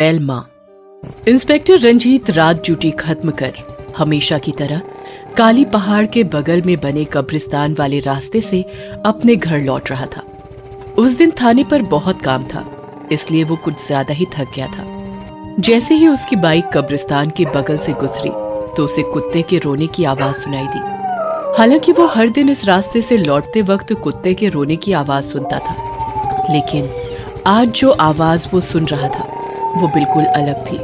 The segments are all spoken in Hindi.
एल्मा। इंस्पेक्टर रंजीत रात ड्यूटी खत्म कर हमेशा की तरह काली पहाड़ के बगल में बने कब्रिस्तान वाले रास्ते से अपने घर लौट रहा था। उस दिन थाने पर बहुत काम था, इसलिए वो कुछ ज्यादा ही थक गया था। जैसे ही उसकी बाइक कब्रिस्तान के बगल से गुजरी तो उसे कुत्ते के रोने की आवाज सुनाई दी। हालांकि वो हर दिन इस रास्ते से लौटते वक्त कुत्ते के रोने की आवाज सुनता था, लेकिन आज जो आवाज वो सुन रहा था वो बिल्कुल अलग थी,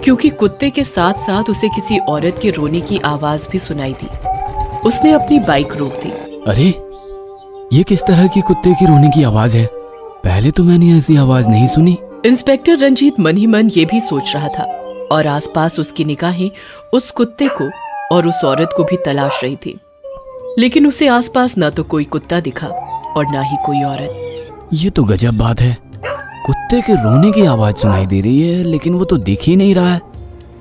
क्योंकि कुत्ते के साथ साथ उसे किसी औरत के रोने की आवाज भी सुनाई दी। उसने अपनी बाइक रोक दी। अरे, ये किस तरह की कुत्ते की रोने की आवाज है? पहले तो मैंने ऐसी आवाज नहीं सुनी। इंस्पेक्टर रंजीत मन ही मन ये भी सोच रहा था और आसपास उसकी निगाहें उस कुत्ते को और उस औरत को भी तलाश रही थी, लेकिन उसे आसपास ना तो कोई कुत्ता दिखा और ना ही कोई औरत। ये तो गजब बात है। कुत्ते के रोने की आवाज सुनाई दे रही है, लेकिन वो तो दिख ही नहीं रहा है।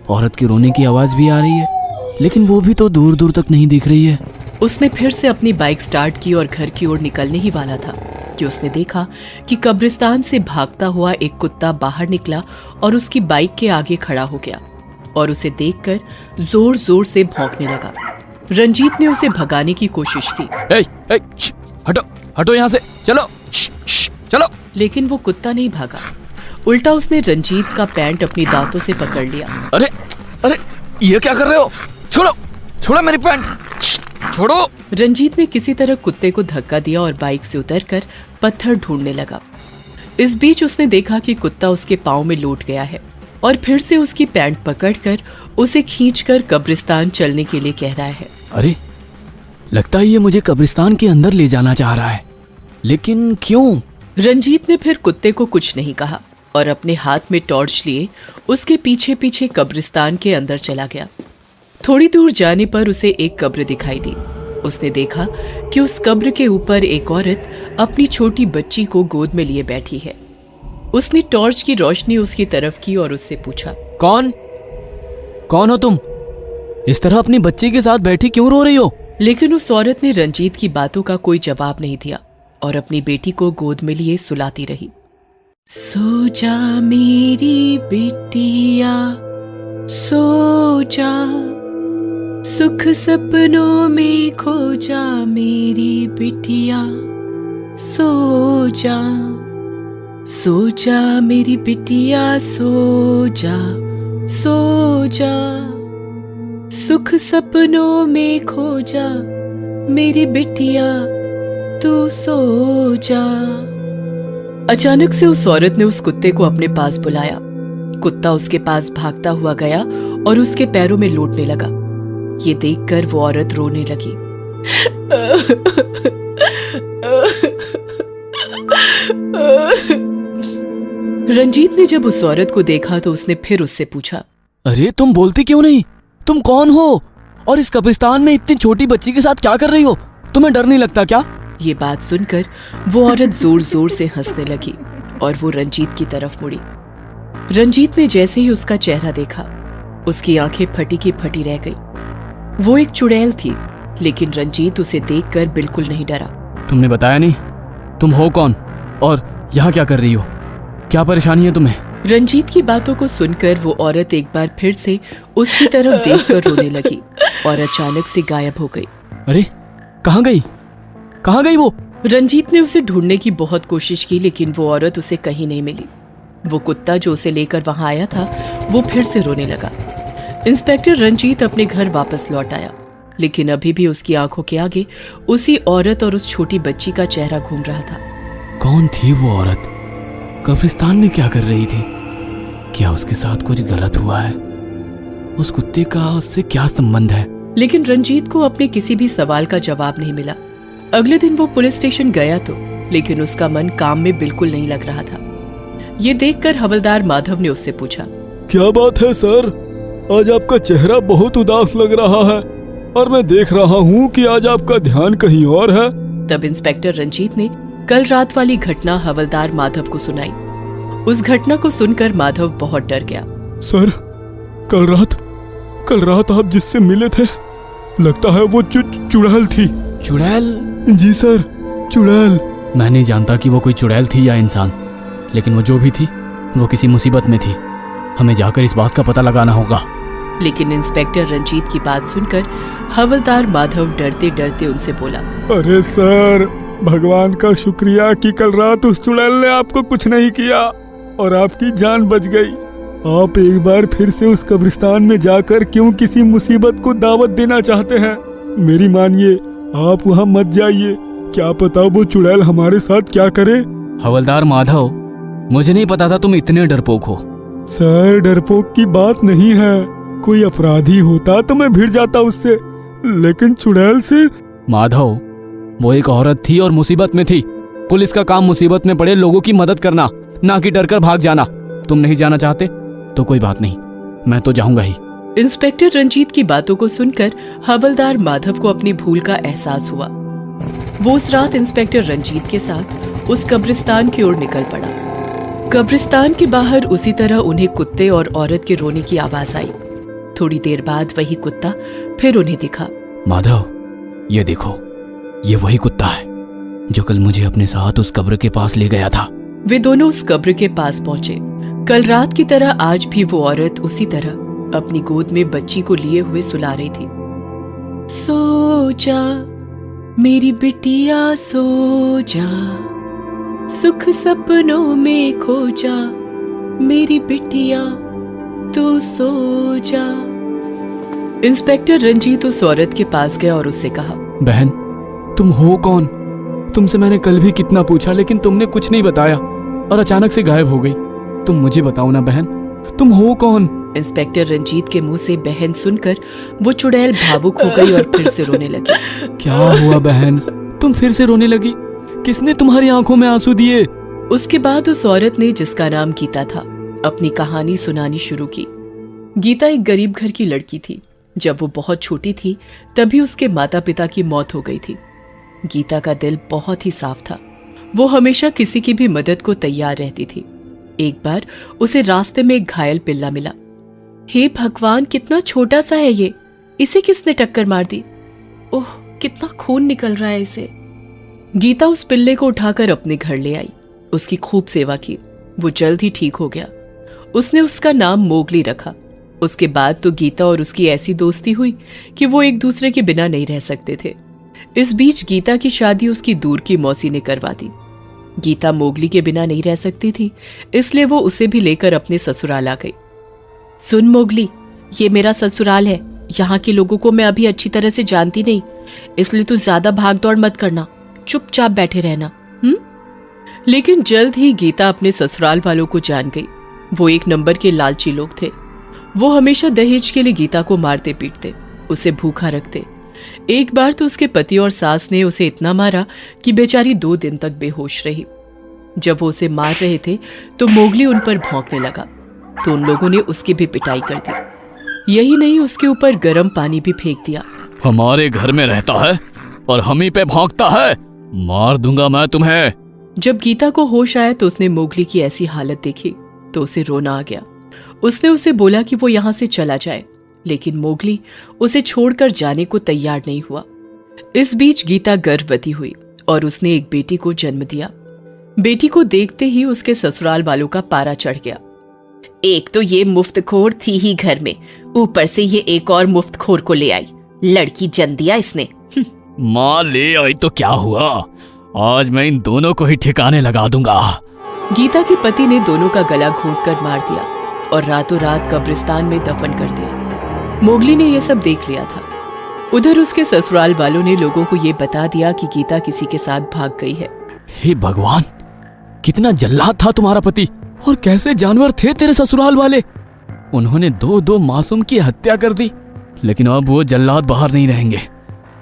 औरत के रोने की आवाज भी आ रही है, लेकिन वो भी तो दूर दूर तक नहीं दिख रही है। उसने फिर से अपनी बाइक स्टार्ट की और घर की ओर निकलने ही वाला था कि उसने देखा कि कब्रिस्तान से भागता हुआ एक कुत्ता बाहर निकला और उसकी बाइक के आगे खड़ा हो गया और उसे देखकर जोर जोर से भौंकने लगा। रंजीत ने उसे भगाने की कोशिश की। हटो हटो यहाँ से, चलो चलो। लेकिन वो कुत्ता नहीं भागा, उल्टा उसने रंजीत का पैंट अपनी दांतों से पकड़ लिया। अरे अरे, ये क्या कर रहे हो? छोड़ो छोड़ो मेरी पैंट, छोड़ो। रंजीत ने किसी तरह कुत्ते को धक्का दिया और बाइक से उतरकर पत्थर ढूंढने लगा। इस बीच उसने देखा कि कुत्ता उसके पांव में लौट गया है और फिर से उसकी पैंट पकड़कर उसे खींचकर कब्रिस्तान चलने के लिए कह रहा है। अरे, लगता है ये मुझे कब्रिस्तान के अंदर ले जाना चाह रहा है, लेकिन क्यों? रंजीत ने फिर कुत्ते को कुछ नहीं कहा और अपने हाथ में टॉर्च लिए उसके पीछे पीछे कब्रिस्तान के अंदर चला गया। थोड़ी दूर जाने पर उसे एक कब्र दिखाई दी। उसने देखा कि उस कब्र के ऊपर एक औरत अपनी छोटी बच्ची को गोद में लिए बैठी है। उसने टॉर्च की रोशनी उसकी तरफ की और उससे पूछा, कौन हो तुम? इस तरह अपनी बच्ची के साथ बैठी क्यों रो रही हो? लेकिन उस औरत ने रंजीत की बातों का कोई जवाब नहीं दिया और अपनी बेटी को गोद में लिए सुलाती रही। सो जा मेरी बिटिया, सो जा, सुख सपनों में खो जा मेरी बिटिया, सो जा, सो जा मेरी बिटिया, सो जा, सो जा, सुख सपनों में खो जा मेरी बिटिया, तू सो जा। अचानक से उस औरत ने उस कुत्ते को अपने पास बुलाया। कुत्ता उसके पास भागता हुआ गया और उसके पैरों में लौटने लगा। ये देखकर वो औरत रोने लगी। रंजीत ने जब उस औरत को देखा तो उसने फिर उससे पूछा, अरे, तुम बोलती क्यों नहीं? तुम कौन हो और इस कब्रिस्तान में इतनी छोटी बच्ची के साथ क्या कर रही हो? तुम्हें डर नहीं लगता क्या? ये बात सुनकर वो औरत जोर जोर से हंसने लगी और वो रंजीत की तरफ मुड़ी। रंजीत ने जैसे ही उसका चेहरा देखा, उसकी आंखें फटी की फटी रह गई। वो एक चुड़ैल थी, लेकिन रंजीत उसे देखकर बिल्कुल नहीं डरा। तुमने बताया नहीं, तुम हो कौन और यहाँ क्या कर रही हो? क्या परेशानी है तुम्हें? रंजीत की बातों को सुनकर वो औरत एक बार फिर से उसकी तरफ देखकर रोने लगी और अचानक से गायब हो गई। अरे, कहाँ गई? कहाँ गई वो? रंजीत ने उसे ढूंढने की बहुत कोशिश की, लेकिन वो औरत उसे कहीं नहीं मिली। वो कुत्ता जो उसे लेकर वहां आया था वो फिर से रोने लगा। इंस्पेक्टर रंजीत अपने घर वापस लौट आया, लेकिन अभी भी उसकी आंखों के आगे उसी औरत और उस छोटी बच्ची का चेहरा घूम रहा था। कौन थी वो औरत? कब्रिस्तान में क्या कर रही थी? क्या उसके साथ कुछ गलत हुआ है? उस कुत्ते का उससे क्या संबंध है? लेकिन रंजीत को अपने किसी भी सवाल का जवाब नहीं मिला। अगले दिन वो पुलिस स्टेशन गया तो, लेकिन उसका मन काम में बिल्कुल नहीं लग रहा था। ये देखकर हवलदार माधव ने उससे पूछा, क्या बात है सर? आज आपका चेहरा बहुत उदास लग रहा है और मैं देख रहा हूँ कि आज आपका ध्यान कहीं और है। तब इंस्पेक्टर रंजीत ने कल रात वाली घटना हवलदार माधव को सुनाई। उस घटना को सुनकर माधव बहुत डर गया। सर, कल रात आप जिससे मिले थे, लगता है वो चुड़ैल थी। चुड़ैल? जी सर, चुड़ैल। मैं नहीं जानता कि वो कोई चुड़ैल थी या इंसान, लेकिन वो जो भी थी वो किसी मुसीबत में थी। हमें जाकर इस बात का पता लगाना होगा। लेकिन इंस्पेक्टर रंजीत की बात सुनकर हवलदार माधव डरते डरते उनसे बोला, अरे सर, भगवान का शुक्रिया कि कल रात उस चुड़ैल ने आपको कुछ नहीं किया और आपकी जान बच गई। आप एक बार फिर से उस कब्रिस्तान में जाकर क्यों किसी मुसीबत को दावत देना चाहते हैं? मेरी मानिए, आप वहाँ मत जाइए। क्या पता वो चुड़ैल हमारे साथ क्या करे। हवलदार माधव, मुझे नहीं पता था तुम इतने डरपोक हो। सर, डरपोक की बात नहीं है। कोई अपराधी होता तो मैं भिड़ जाता उससे, लेकिन चुड़ैल से। माधव, वो एक औरत थी और मुसीबत में थी। पुलिस का काम मुसीबत में पड़े लोगों की मदद करना, ना कि डरकर भाग जाना। तुम नहीं जाना चाहते तो कोई बात नहीं, मैं तो जाऊंगा ही। इंस्पेक्टर रंजीत की बातों को सुनकर हवलदार माधव को अपनी भूल का एहसास हुआ। वो उस रात इंस्पेक्टर रंजीत के साथ उस कब्रिस्तान की ओर निकल पड़ा। कब्रिस्तान के बाहर उसी तरह उन्हें कुत्ते और औरत के रोने की आवाज आई। थोड़ी देर बाद वही कुत्ता फिर उन्हें दिखा। माधव, ये देखो, ये वही कुत्ता है जो कल मुझे अपने साथ उस कब्र के पास ले गया था। वे दोनों उस कब्र के पास पहुंचे। कल रात की तरह आज भी वो औरत उसी तरह अपनी गोद में बच्ची को लिए हुए सुला रही थी। सो जा मेरी बिटिया, सो जा, सुख सपनों में खो जा, मेरी बिटिया तू सो जा। इंस्पेक्टर रंजीत उस औरत के पास गया और उससे कहा, बहन, तुम हो कौन? तुमसे मैंने कल भी कितना पूछा, लेकिन तुमने कुछ नहीं बताया और अचानक से गायब हो गई। तुम मुझे बताओ ना बहन, तुम हो कौन? इंस्पेक्टर रंजीत के मुंह से बहन सुनकर वो चुड़ैल भावुक हो गई और फिर से रोने लगी। क्या हुआ बहन, तुम फिर से रोने लगी? किसने तुम्हारी आंखों में आंसू दिए? उसके बाद उस औरत ने, जिसका नाम गीता था, अपनी कहानी सुनानी शुरू की। गीता एक गरीब घर की लड़की थी। जब वो बहुत छोटी थी तभी उसके माता पिता की मौत हो गई थी। गीता का दिल बहुत ही साफ था। वो हमेशा किसी की भी मदद को तैयार रहती थी। एक बार उसे रास्ते में एक घायल पिल्ला मिला। हे भगवान, कितना छोटा सा है ये, इसे किसने टक्कर मार दी? ओह, कितना खून निकल रहा है इसे। गीता उस पिल्ले को उठाकर अपने घर ले आई। उसकी खूब सेवा की। वो जल्द ही ठीक हो गया। उसने उसका नाम मोगली रखा। उसके बाद तो गीता और उसकी ऐसी दोस्ती हुई कि वो एक दूसरे के बिना नहीं रह सकते थे। इस बीच गीता की शादी उसकी दूर की मौसी ने करवा दी। गीता मोगली के बिना नहीं रह सकती थी, इसलिए वो उसे भी लेकर अपने ससुराल आ गई। सुन मोगली, ये मेरा ससुराल है। यहाँ के लोगों को मैं अभी अच्छी तरह से जानती नहीं, इसलिए तू ज्यादा भागदौड़ मत करना, चुपचाप बैठे रहना। लेकिन जल्द ही गीता अपने ससुराल वालों को जान गई। वो एक नंबर के लालची लोग थे। वो हमेशा दहेज के लिए गीता को मारते पीटते, उसे भूखा रखते। एक बार तो उसके पति और सास ने उसे इतना मारा कि बेचारी 2 दिन तक बेहोश रही। जब वो उसे मार रहे थे तो मोगली उन पर भौंकने लगा, तो उन लोगों ने उसकी भी पिटाई कर दी। यही नहीं, उसके ऊपर गर्म पानी भी फेंक दिया। हमारे घर में रहता है और हम ही पे भौंकता है, मार दूंगा मैं तुम्हें। जब गीता को होश आया तो उसने मोगली की ऐसी हालत देखी तो उसे रोना आ गया। उसने उसे बोला कि वो यहाँ से चला जाए, लेकिन मोगली उसे छोड़कर जाने को तैयार नहीं हुआ। इस बीच गीता गर्भवती हुई और उसने एक बेटी को जन्म दिया। बेटी को देखते ही उसके ससुराल वालों का पारा चढ़ गया। एक तो ये मुफ्तखोर थी ही घर में, ऊपर से ये एक और मुफ्तखोर को ले आई। लड़की जन्म दिया इसने। माँ ले आई तो क्या हुआ, आज मैं इन दोनों को ही ठिकाने लगा दूंगा। गीता के पति ने दोनों का गला घोंटकर मार दिया और रातों रात कब्रिस्तान में दफन कर दिया। मोगली ने यह सब देख लिया था। उधर उसके ससुराल वालों ने लोगों को यह बता दिया कि गीता किसी के साथ भाग गई है। हे भगवान, कितना जल्लाद था तुम्हारा पति, और कैसे जानवर थे तेरे ससुराल वाले। उन्होंने 2 मासूम की हत्या कर दी, लेकिन अब वो जल्लाद बाहर नहीं रहेंगे।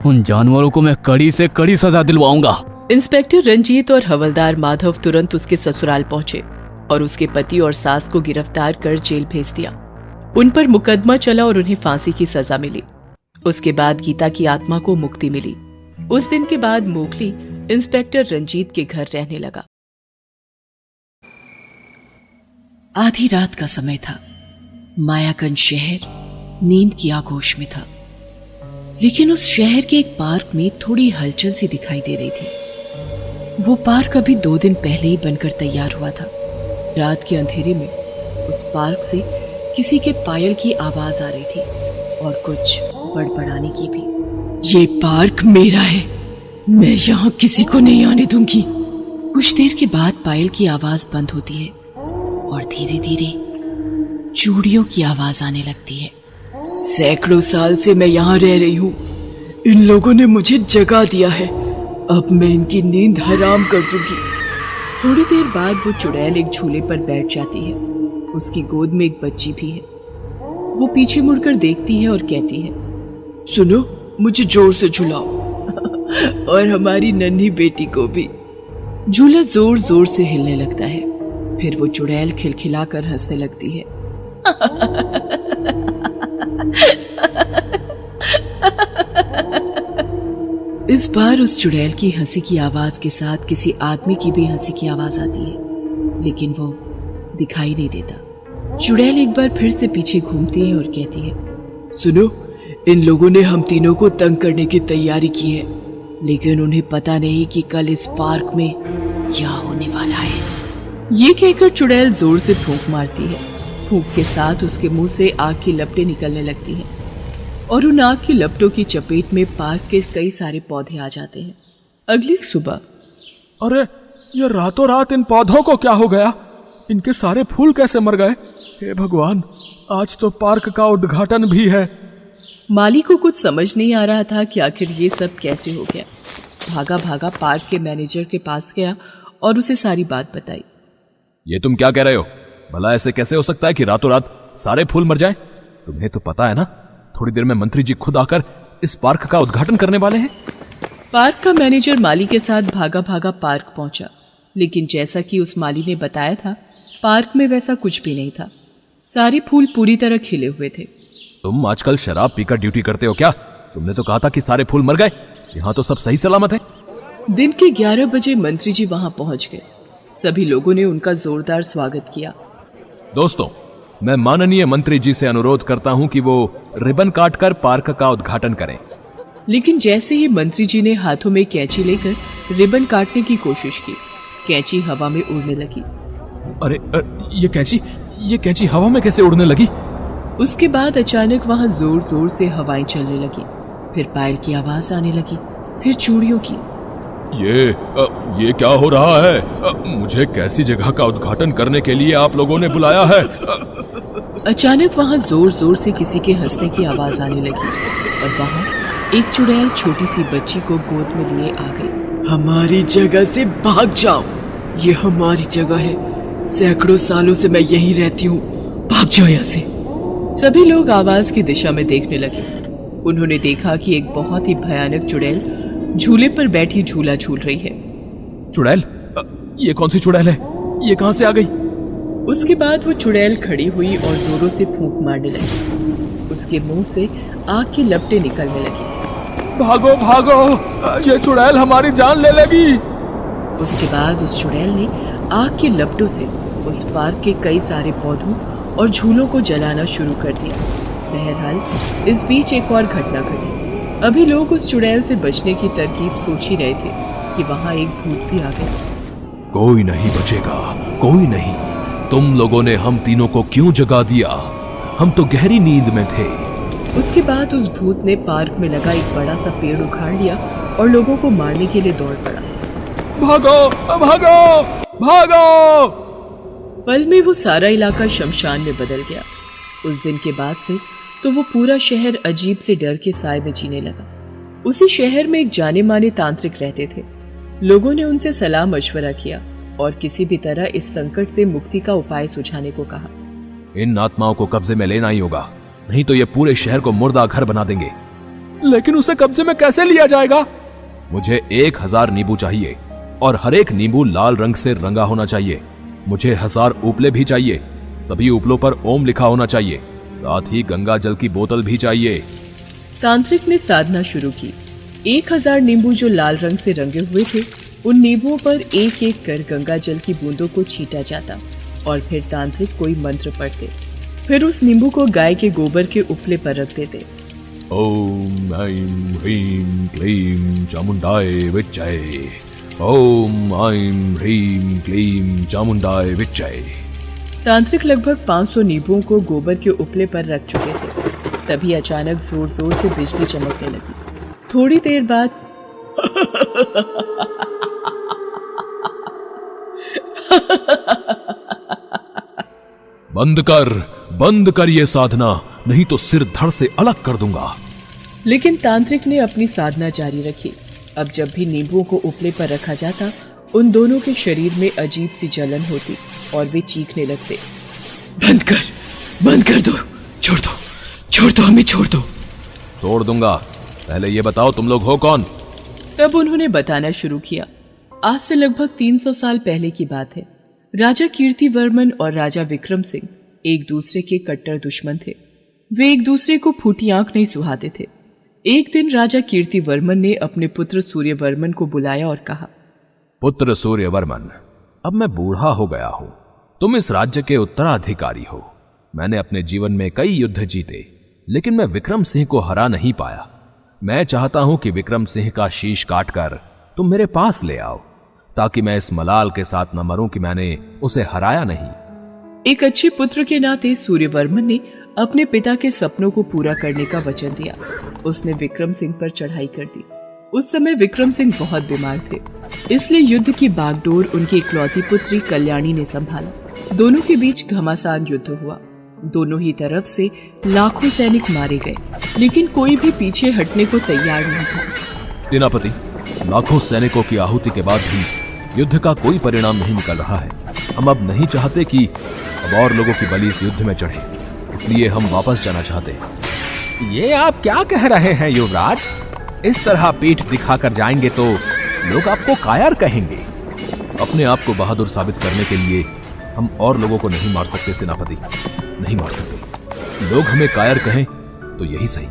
उन जानवरों को मैं कड़ी से कड़ी सजा दिलवाऊंगा। इंस्पेक्टर रंजीत और हवलदार माधव तुरंत उसके ससुराल पहुंचे और उसके पति और सास को गिरफ्तार कर जेल भेज दिया। उन पर मुकदमा चला और उन्हें फांसी की सजा मिली। उसके बाद गीता की आत्मा को मुक्ति मिली। उस दिन के बाद मोगली इंस्पेक्टर रंजीत के घर रहने लगा। आधी रात का समय था। मायागंज शहर नींद की आगोश में था, लेकिन उस शहर के एक पार्क में थोड़ी हलचल सी दिखाई दे रही थी। वो पार्क अभी 2 दिन पहले ही बनकर तैयार हुआ था। रात के अंधेरे में उस पार्क से किसी के पायल की आवाज आ रही थी और कुछ बड़बड़ाने की भी। ये पार्क मेरा है, मैं यहाँ किसी को नहीं आने दूंगी। कुछ देर के बाद पायल की आवाज बंद होती है और धीरे धीरे चूड़ियों की आवाज आने लगती है। सैकड़ों साल से मैं यहाँ रह रही हूँ, इन लोगों ने मुझे जगा दिया है, अब मैं इनकी नींद हराम कर दूंगी। थोड़ी देर बाद वो चुड़ैल एक झूले पर बैठ जाती है। उसकी गोद में एक बच्ची भी है। वो पीछे मुड़कर देखती है और कहती है, सुनो, मुझे जोर से झुलाओ और हमारी नन्ही बेटी को भी। झूला जोर जोर से हिलने लगता है। फिर वो चुड़ैल खिलखिलाकर हंसने लगती है। इस बार उस चुड़ैल की हंसी की आवाज के साथ किसी आदमी की भी हंसी की आवाज आती है, लेकिन वो दिखाई नहीं देता। चुड़ैल एक बार फिर से पीछे घूमती है और कहती है, सुनो, इन लोगों ने हम तीनों को तंग करने की तैयारी की है, लेकिन उन्हें पता नहीं कि कल इस पार्क में क्या होने वाला है। ये कहकर चुड़ैल जोर से फूंक मारती है। फूंक के साथ उसके मुंह से आग की लपटें निकलने लगती हैं और उन आग की लपटों की चपेट में पार्क के कई सारे पौधे आ जाते हैं। अगली सुबह, अरे ये रातों रात इन पौधों को क्या हो गया? इनके सारे फूल कैसे मर गए? हे भगवान, आज तो पार्क का उद्घाटन भी है। माली को कुछ समझ नहीं आ रहा था कि आखिर ये सब कैसे हो गया। भागा भागा पार्क के मैनेजर के पास गया और उसे सारी बात बताई। ये तुम क्या कह रहे हो? भला ऐसे कैसे हो सकता है कि रातों रात सारे फूल मर जाएं? तुम्हें तो पता है ना, थोड़ी देर में मंत्री जी खुद आकर इस पार्क का उद्घाटन करने वाले हैं। पार्क का मैनेजर माली के साथ भागा भागा पार्क पहुंचा, लेकिन जैसा कि उस माली ने बताया था, पार्क में वैसा कुछ भी नहीं था। सारे फूल पूरी तरह खिले हुए थे। तुम आजकल शराब पीकर ड्यूटी करते हो क्या? तुमने तो कहा था कि सारे फूल मर गए। यहाँ तो सब सही सलामत है। दिन के 11 बजे मंत्री जी वहां पहुंच गए। सभी लोगों ने उनका जोरदार स्वागत किया। दोस्तों, मैं माननीय मंत्री जी से अनुरोध करता हूँ कि वो रिबन काटकर पार्क का उद्घाटन करें। लेकिन जैसे ही मंत्री जी ने हाथों में कैंची लेकर रिबन काटने की कोशिश की, कैंची हवा में उड़ने लगी। अरे ये कैंची हवा में कैसे उड़ने लगी? उसके बाद अचानक वहां जोर जोर से हवाएं चलने लगी। फिर पायल की आवाज आने लगी, फिर चूड़ियों की। ये क्या हो रहा है? मुझे कैसी जगह का उद्घाटन करने के लिए आप लोगों ने बुलाया है? अचानक वहां जोर जोर से किसी के हंसने की आवाज आने लगी और वहां एक चुड़ैल छोटी सी बच्ची को गोद में लिए आ गई। हमारी जगह से भाग जाओ, ये हमारी जगह है, सैकड़ों सालों से मैं यहीं रहती हूँ, भाग जाओ यहाँ से। सभी लोग आवाज की दिशा में देखने लगे। उन्होंने देखा कि एक बहुत ही भयानक चुड़ैल झूले पर बैठी झूला झूल रही है। चुड़ैल? ये कौन सी चुड़ैल है? ये कहां से आ गई? उसके बाद वो चुड़ैल खड़ी हुई और जोरों से फूंक मारने लगी। उसके मुंह से आग की लपटें निकलने लगी। भागो भागो, ये चुड़ैल हमारी जान ले लेगी। उसके बाद उस चुड़ैल ने आग की लपटों से उस पार्क के कई सारे पौधों और झूलों को जलाना शुरू कर दिया। बहरहाल इस बीच एक और घटना घटी। अभी लोग उस चुड़ैल से बचने की तरकीब सोच ही रहे थे कि वहां एक भूत भी आ गया। कोई नहीं बचेगा, कोई नहीं। तुम लोगों ने हम तीनों को क्यों जगा दिया? हम तो गहरी नींद में थे। उसके बाद उस भूत ने पार्क में लगा एक बड़ा सा पेड़ उखाड़ लिया और लोगों को मारने के लिए दौड़ पड़ा। भागो भागो भागो! पल में वो सारा इलाका शमशान में बदल गया। उस दिन के बाद से तो वो पूरा शहर अजीब से डर के साए में जीने लगा। उसी शहर में एक जाने माने तांत्रिक रहते थे। लोगों ने उनसे सलाह मशवरा किया और किसी भी तरह इस संकट से मुक्ति का उपाय सुझाने को कहा। इन आत्माओं को कब्जे में लेना ही होगा, नहीं तो ये पूरे शहर को मुर्दा घर बना देंगे। लेकिन उसे कब्जे में कैसे लिया जाएगा? मुझे 1000 नींबू चाहिए और हर एक नींबू लाल रंग से रंगा होना चाहिए। मुझे 1000 उपले भी चाहिए। सभी उपलों पर ओम लिखा होना चाहिए। साथ ही गंगा जल की बोतल भी चाहिए। तांत्रिक ने साधना शुरू की। 1000 नींबू जो लाल रंग से रंगे हुए थे, उन नींबुओं पर एक एक कर गंगा जल की बूंदों को छींटा जाता और फिर तांत्रिक कोई मंत्र पढ़ते। फिर उस नींबू को गाय के गोबर के उपले पर रख देते। ओम ऐं ह्रीं क्लीं चामुंडाय विच्चय। ओम ऐं ह्रीं क्लीं चामुंडाय विच्चय। तांत्रिक लगभग 500 नींबुओं को गोबर के उपले पर रख चुके थे। तभी अचानक जोर जोर से बिजली चमकने लगी। थोड़ी देर बाद बंद कर ये साधना, नहीं तो सिर धड़ से अलग कर दूंगा। लेकिन तांत्रिक ने अपनी साधना जारी रखी। अब जब भी नींबुओं को उपले पर रखा जाता, उन दोनों के शरीर में अजीब सी जलन होती और वे चीखने लगते। बंद कर दो, छोड़ दो, हमें छोड़ दो। तोड़ दूंगा, पहले ये बताओ तुम लोग हो कौन? तब उन्होंने बताना शुरू किया। आज से लगभग 300 साल पहले की बात है। राजा कीर्तिवर्मन और राजा विक्रम सिंह एक दूसरे के कट्टर दुश्मन थे। वे एक दूसरे को फूटी आंख नहीं सुहाते थे। एक दिन राजा कीर्तिवर्मन ने अपने पुत्र सूर्यवर्मन को बुलाया और कहा, पुत्र सूर्यवर्मन, अब मैं बूढ़ा हो गया हूं। तुम इस राज्य के उत्तराधिकारी हो। मैंने अपने जीवन में कई युद्ध जीते, लेकिन मैं विक्रम सिंह को हरा नहीं पाया। मैं चाहता हूं कि विक्रम सिंह का शीश काटकर तुम मेरे पास ले आओ, ताकि मैं इस मलाल के साथ न मरूं कि मैंने उसे हराया नहीं। एक अच्छे पुत्र के नाते सूर्यवर्मन ने अपने पिता के सपनों को पूरा करने का वचन दिया। उसने विक्रम सिंह पर चढ़ाई कर दी। उस समय विक्रम सिंह बहुत बीमार थे, इसलिए युद्ध की बागडोर उनकी इकलौती पुत्री कल्याणी ने संभाला। दोनों के बीच घमासान युद्ध हुआ। दोनों ही तरफ से लाखों सैनिक मारे गए, लेकिन कोई भी पीछे हटने को तैयार नहीं था। सेनापति, लाखों सैनिकों की आहुति के बाद भी युद्ध का कोई परिणाम नहीं निकल रहा है। हम अब नहीं चाहते कि अब और लोगों की बलि इस युद्ध में चढ़े, इसलिए हम वापस जाना चाहते हैं। ये आप क्या कह रहे हैं युवराज? इस तरह पीठ दिखाकर जाएंगे तो लोग आपको कायर कहेंगे। अपने आप को बहादुर साबित करने के लिए हम और लोगों को नहीं मार सकते सेनापति, नहीं मार सकते। लोग हमें कायर कहें तो यही सही।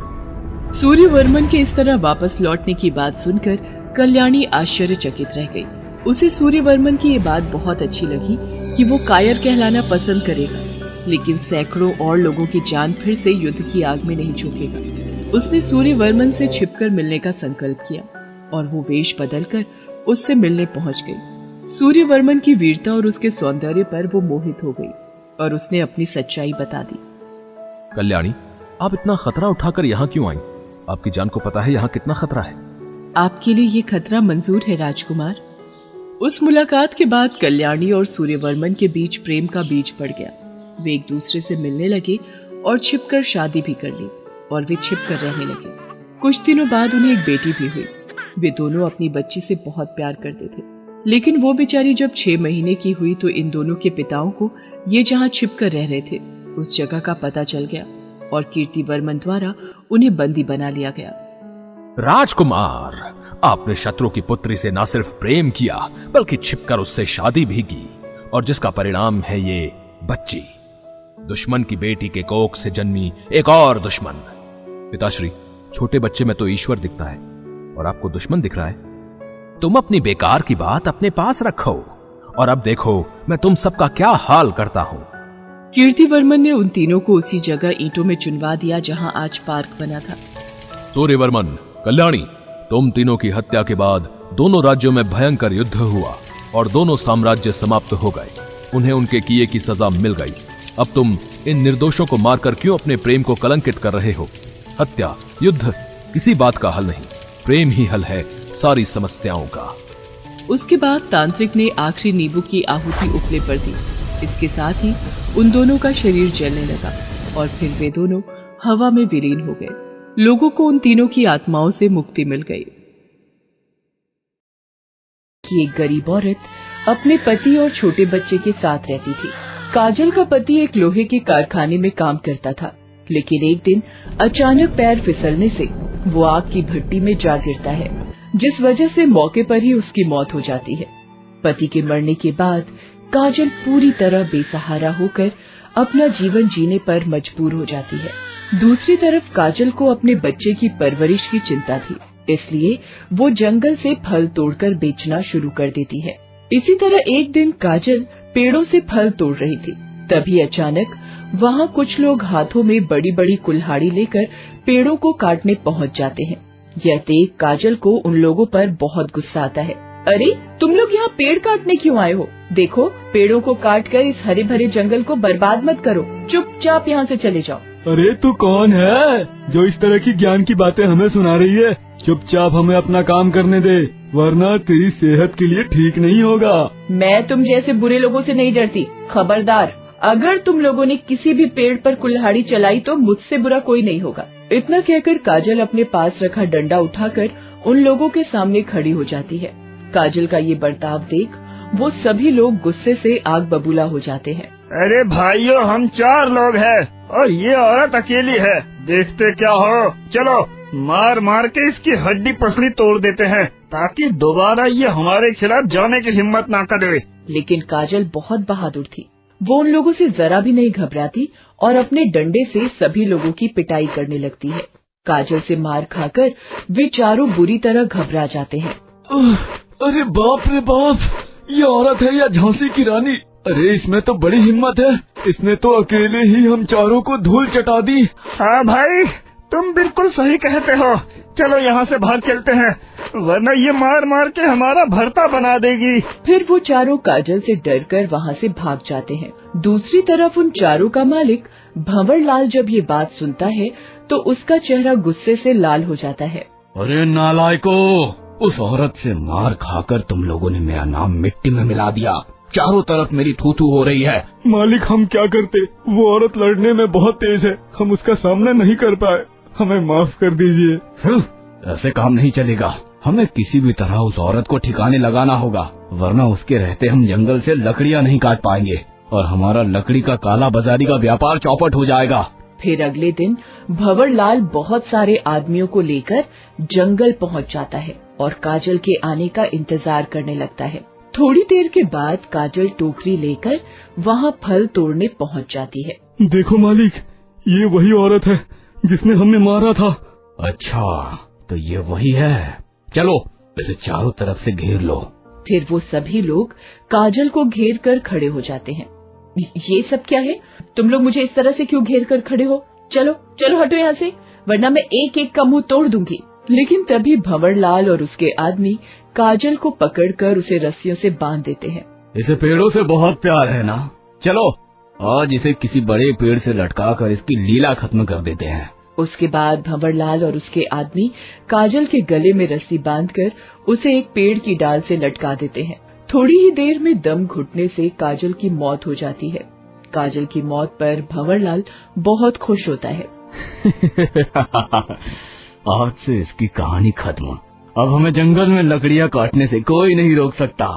सूर्यवर्मन के इस तरह वापस लौटने की बात सुनकर कल्याणी आश्चर्यचकित रह गई। उसे सूर्यवर्मन की ये बात बहुत अच्छी लगी कि वो कायर कहलाना पसंद करेगा, लेकिन सैकड़ों और लोगों की जान फिर से युद्ध की आग में नहीं झोंकेगा। उसने सूर्यवर्मन से छिपकर मिलने का संकल्प किया और वो वेश बदलकर उससे मिलने पहुंच गई। सूर्यवर्मन की वीरता और उसके सौंदर्य पर वो मोहित हो गई और उसने अपनी सच्चाई बता दी। कल्याणी, आप इतना खतरा उठाकर यहाँ क्यों आई? आपकी जान को पता है यहाँ कितना खतरा है। आपके लिए ये खतरा मंजूर है राजकुमार। उस मुलाकात के बाद कल्याणी और सूर्यवर्मन के बीच प्रेम का बीज पड़ गया। वे एक दूसरे से मिलने लगे और छिपकर शादी भी कर ली और वे छिपकर रहने लगे। कुछ दिनों बाद उन्हें एक बेटी भी हुई। वे दोनों अपनी बच्ची से बहुत प्यार करते थे, लेकिन वो बेचारी जब 6 महीने की हुई तो इन दोनों के पिताओं को ये जहाँ छिपकर रह रहे थे उस जगह का पता चल गया और कीर्तिवर्मन द्वारा उन्हें बंदी बना लिया गया। राजकुमार, आपने शत्रु की पुत्री से न सिर्फ प्रेम किया बल्कि छिपकर उससे शादी भी की, और जिसका परिणाम है ये बच्ची, दुश्मन की बेटी के कोख से जन्मी एक और दुश्मन। पिताश्री, छोटे बच्चे में तो ईश्वर दिखता है और आपको दुश्मन दिख रहा है। तुम अपनी बेकार की बात अपने पास रखो और अब देखो मैं तुम सबका क्या हाल करता हूं। कीर्तिवर्मन ने उन तीनों को उसी जगह ईंटों में चुनवा दिया जहां आज पार्क बना था। सूर्यवर्मन, कल्याणी, तुम तीनों की हत्या के बाद दोनों राज्यों में भयंकर युद्ध हुआ और दोनों साम्राज्य समाप्त हो गए। उन्हें उनके किए की सजा मिल गई। अब तुम इन निर्दोषों को मारकर क्यों अपने प्रेम को कलंकित कर रहे हो? हत्या, युद्ध किसी बात का हल नहीं, प्रेम ही हल है सारी समस्याओं का। उसके बाद तांत्रिक ने आखिरी नींबू की आहुति उपले पर दी। इसके साथ ही उन दोनों का शरीर जलने लगा और फिर वे दोनों हवा में विलीन हो गए। लोगों को उन तीनों की आत्माओं से मुक्ति मिल गई। एक गरीब औरत अपने पति और छोटे बच्चे के साथ रहती थी। काजल का पति एक लोहे के कारखाने में काम करता था, लेकिन एक दिन अचानक पैर फिसलने से वो आग की भट्टी में जा गिरता है, जिस वजह से मौके पर ही उसकी मौत हो जाती है। पति के मरने के बाद काजल पूरी तरह बेसहारा होकर अपना जीवन जीने पर मजबूर हो जाती है। दूसरी तरफ काजल को अपने बच्चे की परवरिश की चिंता थी, इसलिए वो जंगल से फल तोड़कर बेचना शुरू कर देती है। इसी तरह एक दिन काजल पेड़ों से फल तोड़ रही थी, तभी अचानक वहाँ कुछ लोग हाथों में बड़ी बड़ी कुल्हाड़ी लेकर पेड़ों को काटने पहुँच जाते हैं। यह देख काजल को उन लोगों पर बहुत गुस्सा आता है। अरे तुम लोग यहाँ पेड़ काटने क्यों आए हो? देखो, पेड़ों को काट कर इस हरे भरे जंगल को बर्बाद मत करो। चुपचाप यहाँ से चले जाओ। अरे तू कौन है जो इस तरह की ज्ञान की बातें हमें सुना रही है? चुपचाप हमें अपना काम करने दे, वरना तेरी सेहत के लिए ठीक नहीं होगा। मैं तुम जैसे बुरे लोगों से नहीं डरती। खबरदार, अगर तुम लोगों ने किसी भी पेड़ पर कुल्हाड़ी चलाई तो मुझसे बुरा कोई नहीं होगा। इतना कहकर काजल अपने पास रखा डंडा उठाकर उन लोगों के सामने खड़ी हो जाती है। काजल का ये बर्ताव देख वो सभी लोग गुस्से से आग बबूला हो जाते हैं। अरे भाइयों, हम 4 लोग हैं और ये औरत अकेली है। देखते क्या हो, चलो मार मार के इसकी हड्डी पसली तोड़ देते हैं ताकि दोबारा ये हमारे खिलाफ जाने की हिम्मत ना करे। लेकिन काजल बहुत बहादुर थी। वो उन लोगों से जरा भी नहीं घबराती और अपने डंडे से सभी लोगों की पिटाई करने लगती है। काजल से मार खाकर वे चारों बुरी तरह घबरा जाते हैं। अरे बाप रे बाप, ये औरत है या झांसी की रानी? अरे इसमें तो बड़ी हिम्मत है, इसने तो अकेले ही हम चारों को धूल चटा दी। हाँ भाई, तुम बिल्कुल सही कहते हो। चलो यहाँ से भाग चलते हैं, वरना ये मार मार के हमारा भरता बना देगी। फिर वो चारों काजल से डरकर वहाँ से भाग जाते हैं। दूसरी तरफ उन चारों का मालिक भंवरलाल जब ये बात सुनता है तो उसका चेहरा गुस्से से लाल हो जाता है। अरे नालायको, उस औरत से मार खाकर तुम लोगों ने मेरा नाम मिट्टी में मिला दिया। चारों तरफ मेरी थू-थू हो रही है। मालिक, हम क्या करते, वो औरत लड़ने में बहुत तेज है, हम उसका सामना नहीं कर पाए, हमें माफ कर दीजिए। ऐसे काम नहीं चलेगा, हमें किसी भी तरह उस औरत को ठिकाने लगाना होगा, वरना उसके रहते हम जंगल से लकड़ियाँ नहीं काट पाएंगे और हमारा लकड़ी का काला बाजारी का व्यापार चौपट हो जाएगा। फिर अगले दिन भंवरलाल बहुत सारे आदमियों को लेकर जंगल पहुंच जाता है और काजल के आने का इंतजार करने लगता है। थोड़ी देर के बाद काजल टोकरी लेकर वहाँ फल तोड़ने पहुँच जाती है। देखो मालिक, ये वही औरत है जिसने हमें मारा था। अच्छा, तो ये वही है। चलो इसे चारों तरफ से घेर लो। फिर वो सभी लोग काजल को घेर कर खड़े हो जाते हैं। ये सब क्या है? तुम लोग मुझे इस तरह से क्यों घेर कर खड़े हो? चलो चलो हटो यहाँ से, वरना मैं एक एक का मुंह तोड़ दूंगी। लेकिन तभी भंवरलाल और उसके आदमी काजल को पकड़कर उसे रस्सियों से बांध देते हैं। इसे पेड़ों से बहुत प्यार है ना, चलो आज इसे किसी बड़े पेड़ से लटका कर इसकी लीला खत्म कर देते हैं। उसके बाद भंवरलाल और उसके आदमी काजल के गले में रस्सी बांधकर उसे एक पेड़ की डाल से लटका देते हैं। थोड़ी ही देर में दम घुटने से काजल की मौत हो जाती है। काजल की मौत पर भंवरलाल बहुत खुश होता है। आज से इसकी कहानी खत्म। अब हमें जंगल में लकड़ियाँ काटने से कोई नहीं रोक सकता।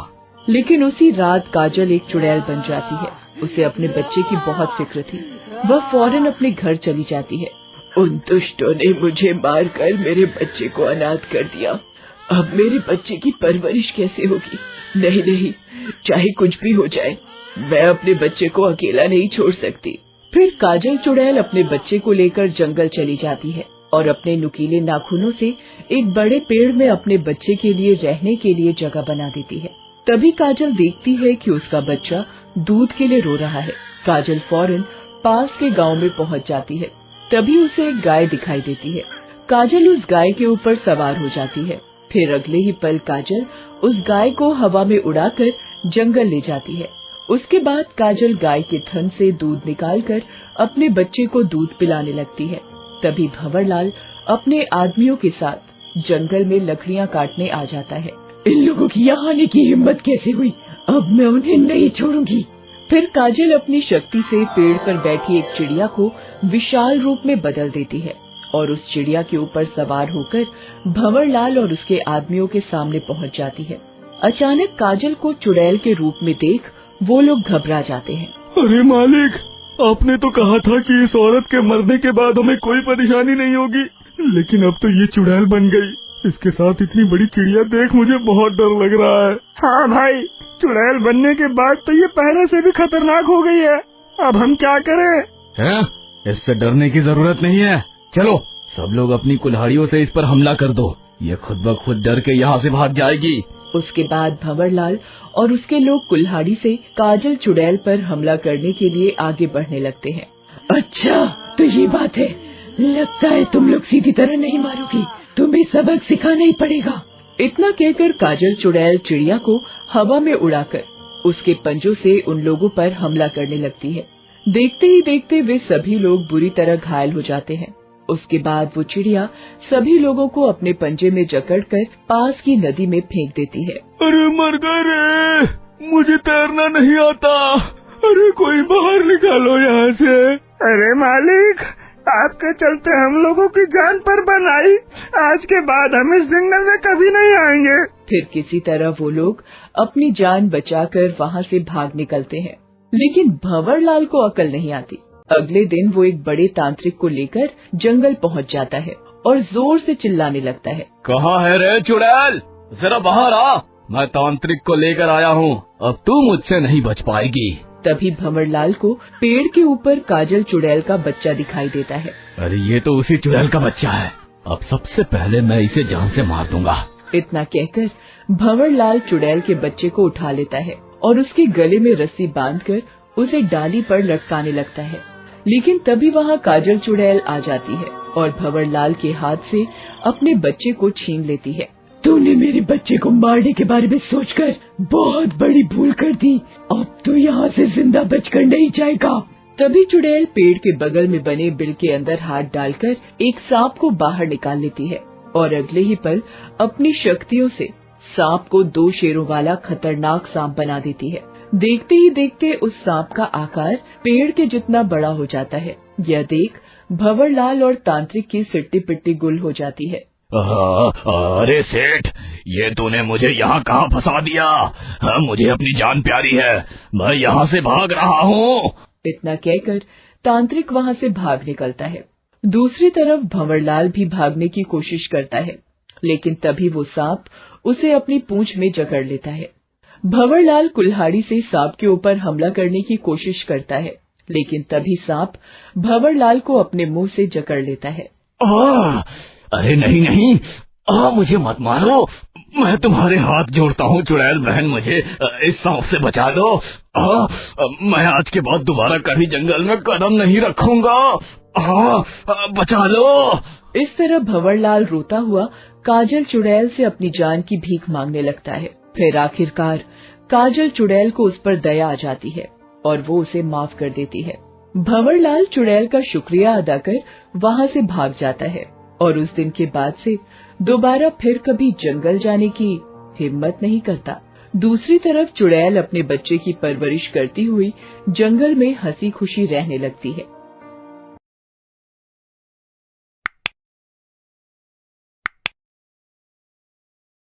लेकिन उसी रात काजल एक चुड़ैल बन जाती है। उसे अपने बच्चे की बहुत फिक्र थी। वह फौरन अपने घर चली जाती है। उन दुष्टों ने मुझे मारकर मेरे बच्चे को अनाथ कर दिया। अब मेरे बच्चे की परवरिश कैसे होगी? नहीं नहीं, चाहे कुछ भी हो जाए, मैं अपने बच्चे को अकेला नहीं छोड़ सकती। फिर काजल चुड़ैल अपने बच्चे को लेकर जंगल चली जाती है और अपने नुकीले नाखूनों से एक बड़े पेड़ में अपने बच्चे के लिए रहने के लिए जगह बना देती है। तभी काजल देखती है कि उसका बच्चा दूध के लिए रो रहा है। काजल फौरन पास के गांव में पहुंच जाती है। तभी उसे एक गाय दिखाई देती है। काजल उस गाय के ऊपर सवार हो जाती है। फिर अगले ही पल काजल उस गाय को हवा में उड़ाकर जंगल ले जाती है। उसके बाद काजल गाय के थन से दूध निकालकर अपने बच्चे को दूध पिलाने लगती है। तभी भंवरलाल अपने आदमियों के साथ जंगल में लकड़ियाँ काटने आ जाता है। इन लोगों की यहाँ आने की हिम्मत कैसे हुई? अब मैं उन्हें नहीं छोड़ूंगी। फिर काजल अपनी शक्ति से पेड़ पर बैठी एक चिड़िया को विशाल रूप में बदल देती है और उस चिड़िया के ऊपर सवार होकर भंवरलाल और उसके आदमियों के सामने पहुंच जाती है। अचानक काजल को चुड़ैल के रूप में देख वो लोग घबरा जाते हैं। अरे मालिक, आपने तो कहा था कि इस औरत के मरने के बाद हमें कोई परेशानी नहीं होगी, लेकिन अब तो ये चुड़ैल बन गई। इसके साथ इतनी बड़ी चिड़िया देख मुझे बहुत डर लग रहा है। हाँ भाई, चुड़ैल बनने के बाद तो ये पहले से भी खतरनाक हो गई है। अब हम क्या करें? हैं? इससे डरने की जरूरत नहीं है। चलो सब लोग अपनी कुल्हाड़ियों से इस पर हमला कर दो। ये खुद ब खुद डर के यहाँ से भाग जाएगी। उसके बाद भंवरलाल और उसके लोग कुल्हाड़ी से काजल चुड़ैल पर हमला करने के लिए आगे बढ़ने लगते हैं। अच्छा, तो ये बात है। लगता है तुम लोग सीधी तरह नहीं मारोगी, तुम्हें सबक सिखाना ही पड़ेगा। इतना कहकर काजल चुड़ैल चिड़िया को हवा में उड़ाकर उसके पंजों से उन लोगों पर हमला करने लगती है। देखते ही देखते वे सभी लोग बुरी तरह घायल हो जाते हैं। उसके बाद वो चिड़िया सभी लोगों को अपने पंजे में जकड़कर पास की नदी में फेंक देती है। अरे मर गए रे, मुझे तैरना नहीं आता। अरे कोई बाहर निकालो यहाँ से। अरे मालिक, आपके चलते हम लोगों की जान पर बनाई। आज के बाद हम इस जंगल में कभी नहीं आएंगे। फिर किसी तरह वो लोग अपनी जान बचाकर वहाँ से भाग निकलते हैं, लेकिन भंवरलाल को अकल नहीं आती। अगले दिन वो एक बड़े तांत्रिक को लेकर जंगल पहुँच जाता है और जोर से चिल्लाने लगता है। कहाँ है रे चुड़ैल, जरा बाहर आ, मैं तांत्रिक को लेकर आया हूँ, अब तू मुझसे नहीं बच पाएगी। तभी भंवरलाल को पेड़ के ऊपर काजल चुड़ैल का बच्चा दिखाई देता है। अरे ये तो उसी चुड़ैल का बच्चा है, अब सबसे पहले मैं इसे जान से मार दूंगा। इतना कहकर भंवरलाल चुड़ैल के बच्चे को उठा लेता है और उसके गले में रस्सी बांधकर उसे डाली पर लटकाने लगता है। लेकिन तभी वहाँ काजल चुड़ैल आ जाती है और भंवरलाल के हाथ से अपने बच्चे को छीन लेती है। तूने मेरे बच्चे को मारने के बारे में सोचकर बहुत बड़ी भूल कर दी, अब तू यहाँ से जिंदा बचकर नहीं जाएगा। तभी चुड़ैल पेड़ के बगल में बने बिल के अंदर हाथ डालकर एक सांप को बाहर निकाल लेती है और अगले ही पल अपनी शक्तियों से सांप को 2 शेरों वाला खतरनाक सांप बना देती है। देखते ही देखते उस सांप का आकार पेड़ के जितना बड़ा हो जाता है। यह देख भंवरलाल और तांत्रिक की सिट्टी पिट्टी गुल हो जाती है। अरे सेठ, ये तूने मुझे यहाँ कहाँ फंसा दिया? मुझे अपनी जान प्यारी है, मैं यहाँ से भाग रहा हूँ। इतना कहकर तांत्रिक वहाँ से भाग निकलता है। दूसरी तरफ भंवरलाल भी भागने की कोशिश करता है, लेकिन तभी वो सांप उसे अपनी पूंछ में जकड़ लेता है। भंवरलाल कुल्हाड़ी से सांप के ऊपर हमला करने की कोशिश करता है, लेकिन तभी सांप भंवरलाल को अपने मुंह से जकड़ लेता है। अरे नहीं नहीं, मुझे मत मारो, मैं तुम्हारे हाथ जोड़ता हूँ चुड़ैल बहन, मुझे इस सांप से बचा दो। मैं आज के बाद दोबारा कभी जंगल में कदम नहीं रखूंगा। बचा लो। इस तरह भंवरलाल रोता हुआ काजल चुड़ैल से अपनी जान की भीख मांगने लगता है। फिर आखिरकार काजल चुड़ैल को उस पर दया आ जाती है और वो उसे माफ कर देती है। भंवरलाल चुड़ैल का शुक्रिया अदा कर वहाँ से भाग जाता है और उस दिन के बाद से दोबारा फिर कभी जंगल जाने की हिम्मत नहीं करता। दूसरी तरफ चुड़ैल अपने बच्चे की परवरिश करती हुई जंगल में हंसी खुशी रहने लगती है।